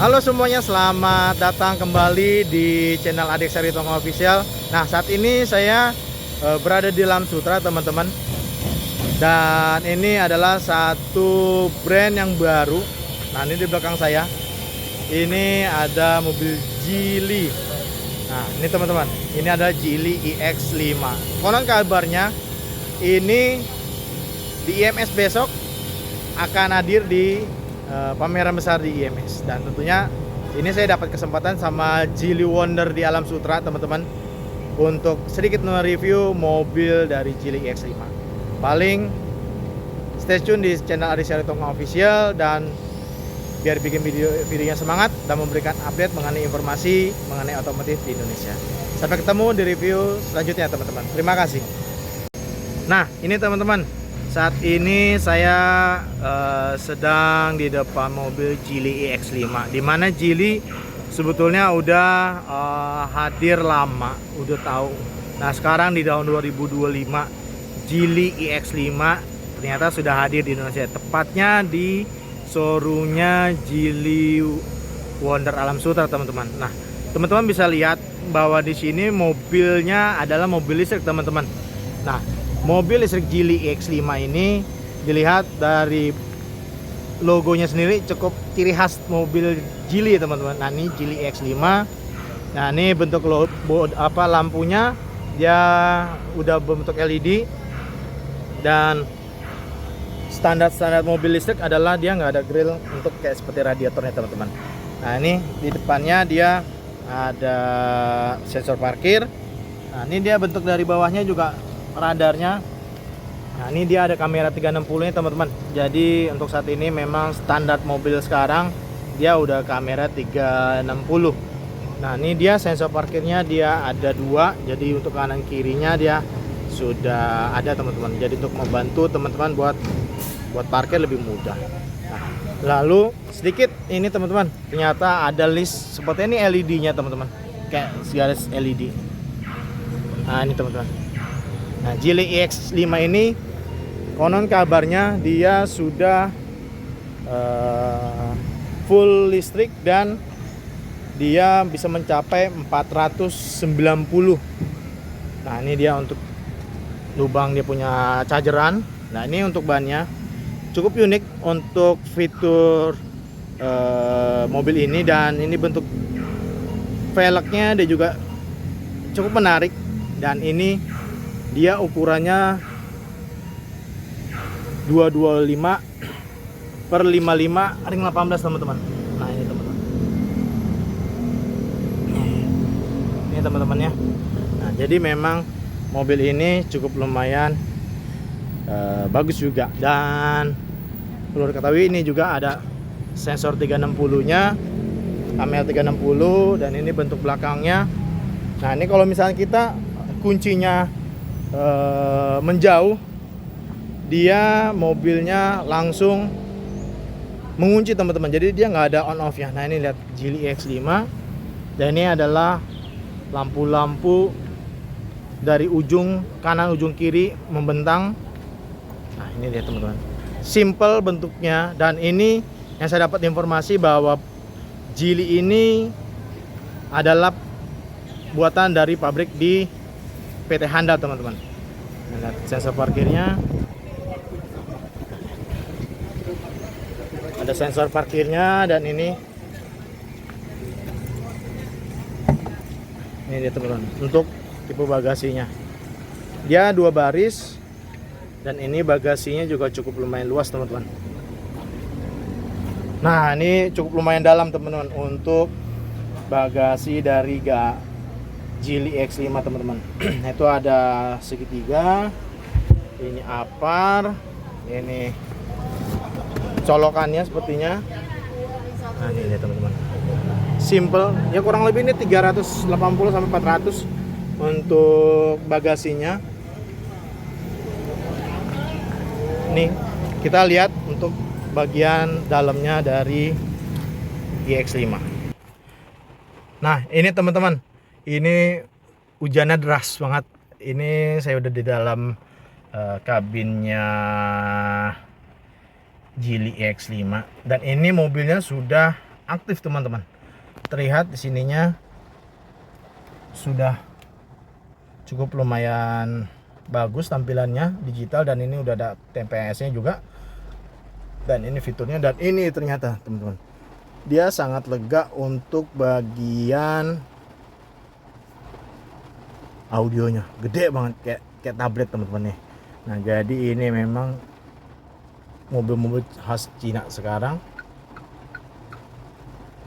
Halo semuanya, selamat datang kembali di channel Adik Sari Tonggo Official. Nah, saat ini saya berada di Lam Sutra, teman-teman. Dan ini adalah satu brand yang baru. Nah, ini di belakang saya. Ini ada mobil Geely. Nah, ini teman-teman, ini ada Geely iX5. Konon kabarnya ini di IMS besok akan hadir di pameran besar di IMS, dan tentunya ini saya dapat kesempatan sama Geely Wonder di Alam Sutra, teman-teman, untuk sedikit mereview mobil dari Geely iX5. Paling stay tune di channel Adik Sari Tonggo Official, dan biar bikin videonya semangat dan memberikan update mengenai informasi mengenai otomotif di Indonesia. Sampai ketemu di review selanjutnya, teman-teman. Terima kasih. Nah, ini teman-teman, saat ini saya sedang di depan mobil Geely iX5, dimana Geely sebetulnya udah hadir lama, udah tahu. Nah, sekarang di tahun 2025 Geely iX5 ternyata sudah hadir di Indonesia, tepatnya di showroomnya Geely Wonder Alam Sutra, teman-teman. Nah, teman-teman bisa lihat bahwa di sini mobilnya adalah mobil listrik, teman-teman. Nah, mobil listrik Geely iX5 ini dilihat dari logonya sendiri cukup ciri khas mobil Geely, teman-teman. Nah, ini Geely iX5. Nah, ini bentuk lampunya dia udah bentuk LED, dan standar mobil listrik adalah dia nggak ada grill untuk kayak seperti radiatornya, teman-teman. Nah, ini di depannya dia ada sensor parkir. Nah, ini dia bentuk dari bawahnya juga radarnya. Nah, ini dia ada kamera 360 nya, teman-teman. Jadi untuk saat ini memang standar mobil sekarang dia udah kamera 360. Nah, ini dia sensor parkirnya, dia ada dua. Jadi untuk kanan kirinya dia sudah ada, teman-teman. Jadi untuk membantu teman-teman buat parkir lebih mudah. Nah, lalu sedikit ini, teman-teman, ternyata ada list seperti ini LED-nya, teman-teman. Kayak garis LED. Nah, ini teman-teman. Nah, Geely iX5 ini konon kabarnya dia sudah full listrik, dan dia bisa mencapai 490. Nah, ini dia untuk lubang dia punya chargeran. Nah, ini untuk bannya cukup unik untuk fitur mobil ini, dan ini bentuk velgnya dia juga cukup menarik, dan ini dia ukurannya 225 per 55 ring 18, teman-teman. Nah, ini teman-teman. Ini teman-teman ya. Nah, jadi memang mobil ini cukup lumayan bagus juga, dan perlu diketahui ini juga ada sensor 360 nya, kamera 360, dan ini bentuk belakangnya. Nah, ini kalau misalnya kita kuncinya menjauh, dia mobilnya langsung mengunci, teman-teman. Jadi dia nggak ada on off ya. Nah, ini lihat Geely iX5, dan ini adalah lampu-lampu dari ujung kanan ujung kiri membentang. Nah, ini lihat, teman-teman, simple bentuknya. Dan ini yang saya dapat informasi bahwa Geely ini adalah buatan dari pabrik di PT Handal, teman-teman. Lihat sensor parkirnya, ada sensor parkirnya, dan ini dia, teman-teman. Untuk tipe bagasinya dia 2 baris, dan ini bagasinya juga cukup lumayan luas, teman-teman. Nah, ini cukup lumayan dalam, teman-teman, untuk bagasi dari Geely iX5, teman-teman. Itu ada segitiga, ini apar, ini colokannya sepertinya. Nah, ini lihat, teman-teman, simple ya, kurang lebih ini 380 sampai 400 untuk bagasinya. Nih, kita lihat untuk bagian dalamnya dari iX5. Nah, ini teman-teman, ini hujannya deras banget. Ini saya udah di dalam kabinnya Geely iX5, dan ini mobilnya sudah aktif teman-teman. Terlihat di sininya sudah cukup lumayan bagus tampilannya, digital, dan ini udah ada TPS-nya juga. Dan ini fiturnya, dan ini ternyata teman-teman, dia sangat lega untuk bagian audionya, gede banget kayak tablet teman-teman nih. Nah, jadi ini memang mobil-mobil khas Cina sekarang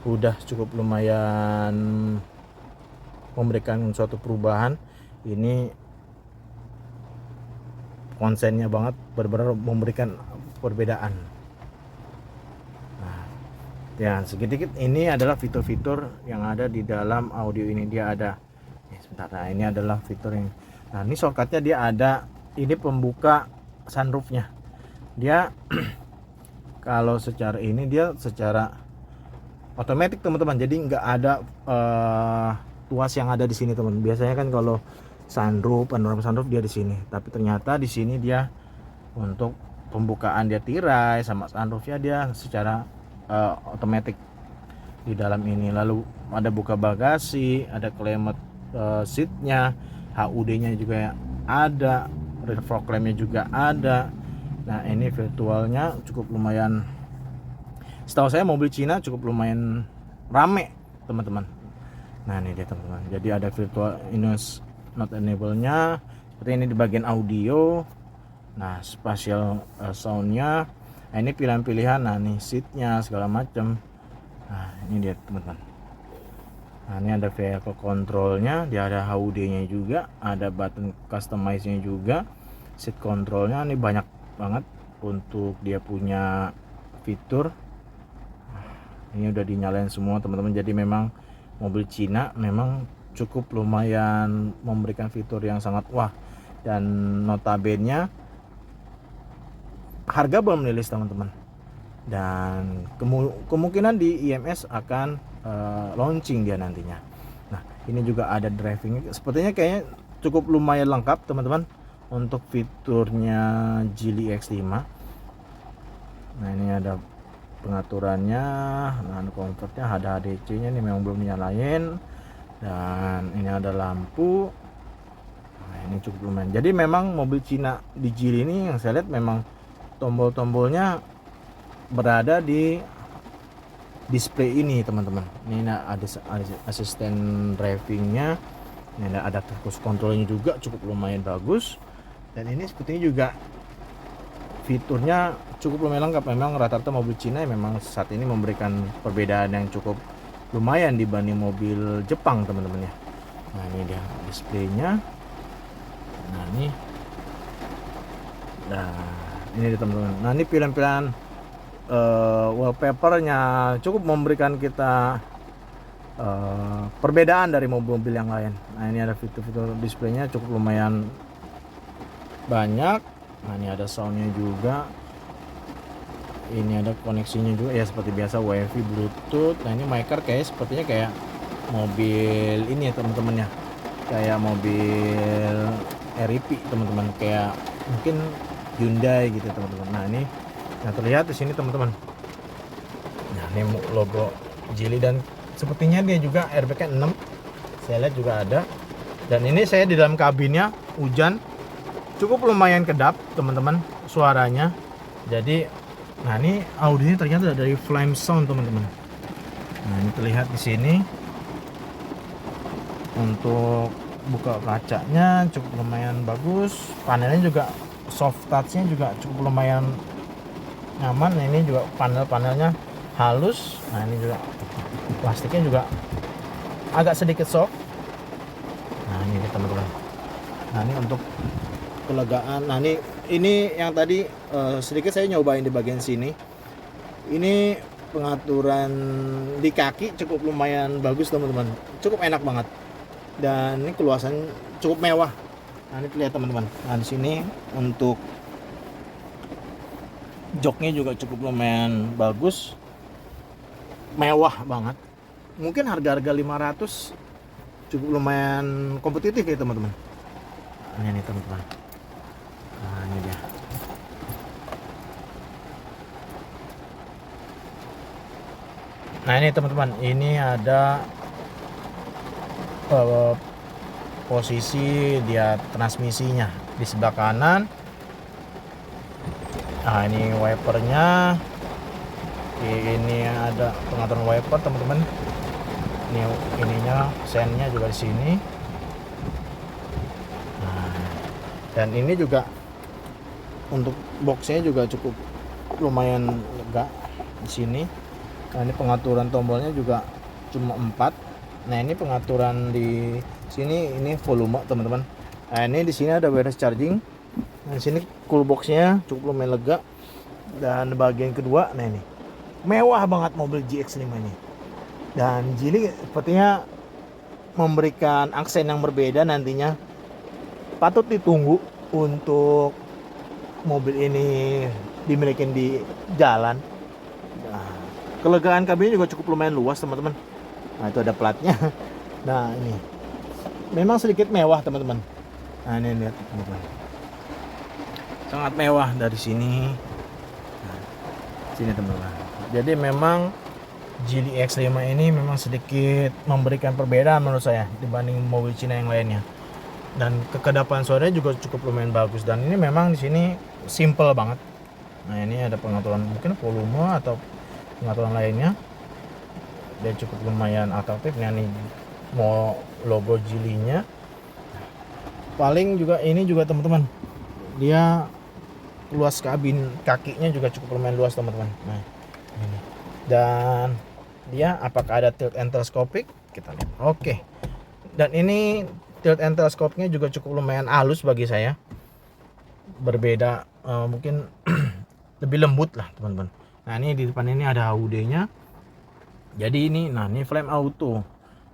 udah cukup lumayan memberikan suatu perubahan. Ini konsennya banget, benar-benar memberikan perbedaan. Nah, ya sedikit ini adalah fitur-fitur yang ada di dalam audio ini. Dia ada sebentar. Nah, ini adalah fitur yang, nah ini shortcutnya dia ada, ini pembuka sunroofnya. Dia kalau secara ini dia secara otomatis teman-teman, jadi nggak ada tuas yang ada di sini teman. Biasanya kan kalau sunroof, panorama sunroof dia di sini, tapi ternyata di sini dia untuk pembukaan dia tirai sama sunroofnya dia secara otomatis di dalam ini. Lalu ada buka bagasi, ada climate seatnya, HUD-nya juga ada, fog lamp-nya juga ada. Nah, ini virtualnya cukup lumayan, setahu saya mobil Cina cukup lumayan rame teman-teman. Nah, ini dia teman-teman, jadi ada virtual not enable-nya seperti ini di bagian audio. Nah, spatial sound-nya, nah ini pilihan-pilihan, nah nih seat-nya segala macam. Nah, ini dia teman-teman. Nah, ini ada vehicle control-nya, dia ada HUD-nya juga, ada button customize-nya juga, seat control-nya. Ini banyak banget untuk dia punya fitur. Ini udah dinyalain semua teman-teman. Jadi memang mobil Cina memang cukup lumayan memberikan fitur yang sangat wah, dan notabene harga belum rilis teman-teman, dan kemungkinan di IMS akan launching dia nantinya. Nah, ini juga ada driving, sepertinya kayaknya cukup lumayan lengkap teman-teman untuk fiturnya Geely X5. Nah, ini ada pengaturannya, nah comfortnya, ada HDC nya ini memang belum dinyalain, dan ini ada lampu. Nah, ini cukup lumayan. Jadi memang mobil Cina di Geely ini yang saya lihat memang tombol-tombolnya berada di display ini teman-teman. Ini ada asisten drivingnya, ini ada adaptive controlnya juga cukup lumayan bagus, dan ini sepertinya juga fiturnya cukup lumayan lengkap. Memang rata-rata mobil Cina memang saat ini memberikan perbedaan yang cukup lumayan dibanding mobil Jepang teman-teman ya. Nah, ini dia displaynya. Nah, ini dia teman-teman. Nah, ini pilihan-pilihan wallpapernya cukup memberikan kita perbedaan dari mobil-mobil yang lain. Nah, ini ada fitur-fitur displaynya cukup lumayan banyak. Nah, ini ada soundnya juga, ini ada koneksinya juga ya seperti biasa, WiFi, Bluetooth. Nah, ini micer kayak sepertinya kayak mobil ini ya teman-teman ya, kayak mobil RIP teman-teman, kayak mungkin Hyundai gitu teman-teman. Nah, ini nah terlihat di sini teman-teman. Nah, ini logo Geely, dan sepertinya dia juga airbag 6 saya lihat juga ada. Dan ini saya di dalam kabinnya hujan, cukup lumayan kedap teman-teman suaranya. Jadi nah, ini audionya ternyata dari Flame Sound teman-teman. Nah, ini terlihat di sini. Untuk buka kacanya cukup lumayan bagus, panelnya juga soft touch-nya juga cukup lumayan nyaman. Nah, ini juga panel-panelnya halus. Nah, ini juga plastiknya juga agak sedikit soft. Nah, ini teman-teman. Nah, ini untuk kelegaan. Nah, ini yang tadi sedikit saya nyobain di bagian sini. Ini pengaturan di kaki cukup lumayan bagus teman-teman, cukup enak banget, dan ini keluasan cukup mewah. Nah, ini lihat teman-teman. Nah, di sini untuk joknya juga cukup lumayan bagus, mewah banget. Mungkin harga-harga 500 cukup lumayan kompetitif ya teman-teman. Nah, ini teman-teman. Nah, ini dia. Nah ini teman-teman, ini ada posisi dia transmisinya di sebelah kanan. Nah ini wipernya, ini ada pengaturan wiper teman-teman. Ini ininya sennya juga di sini. Nah, dan ini juga untuk boxnya juga cukup lumayan lega di sini. Nah ini pengaturan tombolnya juga cuma 4. Nah ini pengaturan di sini, ini volume teman-teman. Nah ini di sini ada wireless charging. Nah di sini cool boxnya cukup lumayan lega. Dan bagian kedua, nah ini mewah banget mobil GX5 ini. Dan Geely sepertinya memberikan aksen yang berbeda nantinya. Patut ditunggu untuk mobil ini dimiliki di jalan. Nah, kelegaan kabinnya juga cukup lumayan luas teman-teman. Nah itu ada platnya. Nah ini memang sedikit mewah teman-teman. Nah ini lihat teman-teman, sangat mewah dari sini. Nah, sini teman-teman. Jadi memang Geely X5 ini memang sedikit memberikan perbedaan menurut saya dibanding mobil Cina yang lainnya. Dan kekedapan suaranya juga cukup lumayan bagus. Dan ini memang di sini simple banget. Nah ini ada pengaturan mungkin volume atau pengaturan lainnya. Dia cukup lumayan atraktif. Nah ini mau logo Geely-nya. Paling juga ini juga teman-teman, dia luas kabin, kakinya juga cukup lumayan luas teman-teman. Nah ini. Dan dia apakah ada tilt and telescopic, kita lihat. Oke. Dan ini tilt and telescope-nya juga cukup lumayan halus bagi saya. Berbeda mungkin lebih lembut lah teman-teman. Nah ini di depan ini ada HUD-nya. Jadi ini, nah ini flame auto.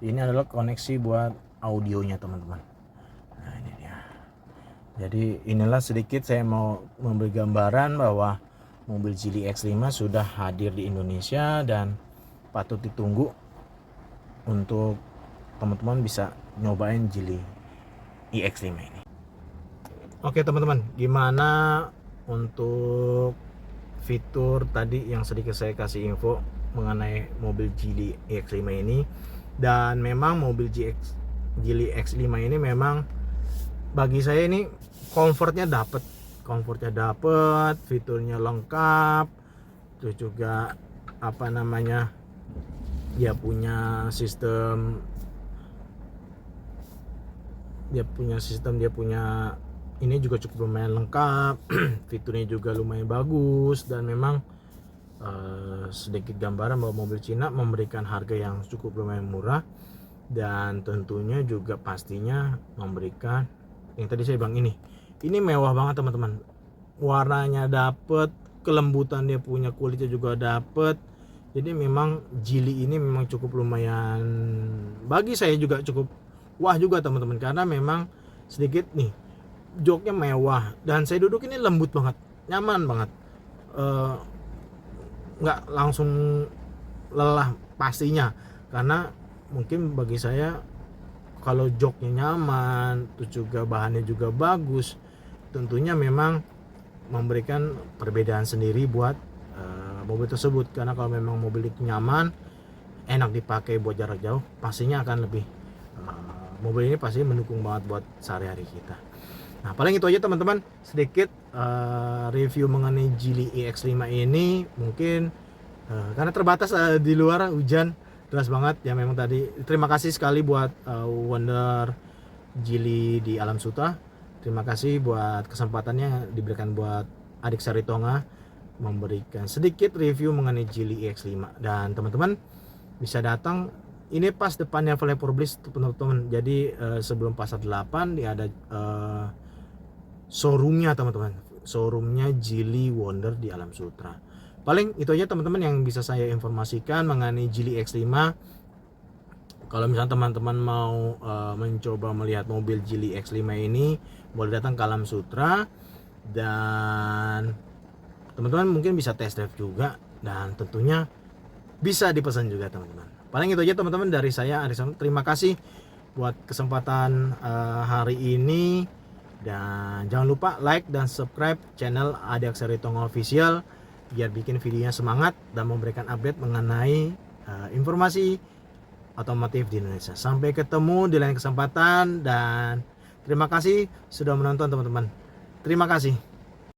Ini adalah koneksi buat audionya teman-teman. Nah ini dia. Jadi inilah sedikit saya mau memberi gambaran bahwa mobil Geely X5 sudah hadir di Indonesia dan patut ditunggu untuk teman-teman bisa nyobain Geely iX5 ini. Oke teman-teman, gimana untuk fitur tadi yang sedikit saya kasih info mengenai mobil Geely iX5 ini. Dan memang mobil Geely X5 ini memang bagi saya ini comfortnya dapet, fiturnya lengkap. Terus juga apa namanya, dia punya sistem, ini juga cukup lumayan lengkap. Fiturnya juga lumayan bagus. Dan memang sedikit gambaran bahwa mobil Cina memberikan harga yang cukup lumayan murah. Dan tentunya juga pastinya memberikan yang tadi saya bilang, ini mewah banget teman-teman. Warnanya dapet, kelembutan dia punya, kulitnya juga dapet. Jadi memang Geely ini memang cukup lumayan, bagi saya juga cukup wah juga teman-teman, karena memang sedikit nih joknya mewah dan saya duduk ini lembut banget, nyaman banget, nggak langsung lelah pastinya, karena mungkin bagi saya kalau joknya nyaman, terus juga bahannya juga bagus, tentunya memang memberikan perbedaan sendiri buat mobil tersebut. Karena kalau memang mobil itu nyaman, enak dipakai buat jarak jauh, pastinya akan lebih mobil ini pasti mendukung banget buat sehari-hari kita. Nah paling itu aja teman-teman, sedikit review mengenai Geely iX5 ini. Mungkin karena terbatas di luar hujan deras banget ya. Memang tadi terima kasih sekali buat Wonder Geely di Alam Sutra. Terima kasih buat kesempatannya diberikan buat Adik Saritonga memberikan sedikit review mengenai Geely iX5. Dan teman-teman bisa datang, ini pas depannya Vapor Bliss teman-teman. Jadi sebelum Pasar 8 dia ada showroomnya teman-teman, showroomnya Geely Wonder di Alam Sutra. Paling itu aja teman-teman yang bisa saya informasikan mengenai Geely X5. Kalau misalnya teman-teman mau mencoba melihat mobil Geely X5 ini, boleh datang ke Alam Sutra. Dan teman-teman mungkin bisa test drive juga, dan tentunya bisa dipesan juga teman-teman. Paling itu aja teman-teman dari saya. Terima kasih buat kesempatan hari ini. Dan jangan lupa like dan subscribe channel Adi Aksaritonga Official biar bikin videonya semangat dan memberikan update mengenai informasi otomotif di Indonesia. Sampai ketemu di lain kesempatan dan terima kasih sudah menonton teman-teman. Terima kasih.